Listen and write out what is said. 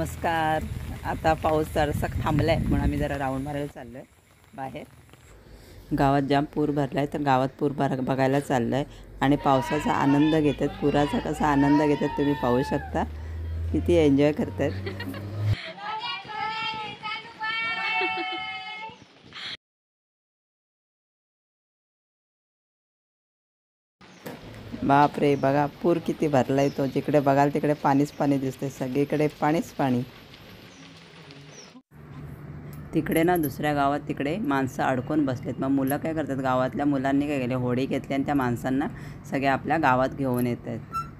नमस्कार. आता पाऊस जरासा थांबला आहे म्हणून आम्ही जरा राऊंड मारायला चाललो आहे बाहेर. गावात जाम पूर भरला आहे तर गावात पूर बघायला चाललो आहे आणि पावसाचा आनंद घेतात. पुराचा कसा आनंद घेतात तुम्ही पाहू शकता. किती एन्जॉय करतात. बापरे, बघा पूर किती भरलाय. तो जिकडे बघाल तिकडे पाणीच पाणी दिसते. सगळीकडे पाणीच पाणी. तिकडे ना दुसऱ्या गावात तिकडे माणसं अडकून बसलेत. मग मुलं काय करतात, गावातल्या मुलांनी काय केले, होडी घेतली आणि त्या माणसांना सगळ्या आपल्या गावात घेऊन येत आहेत.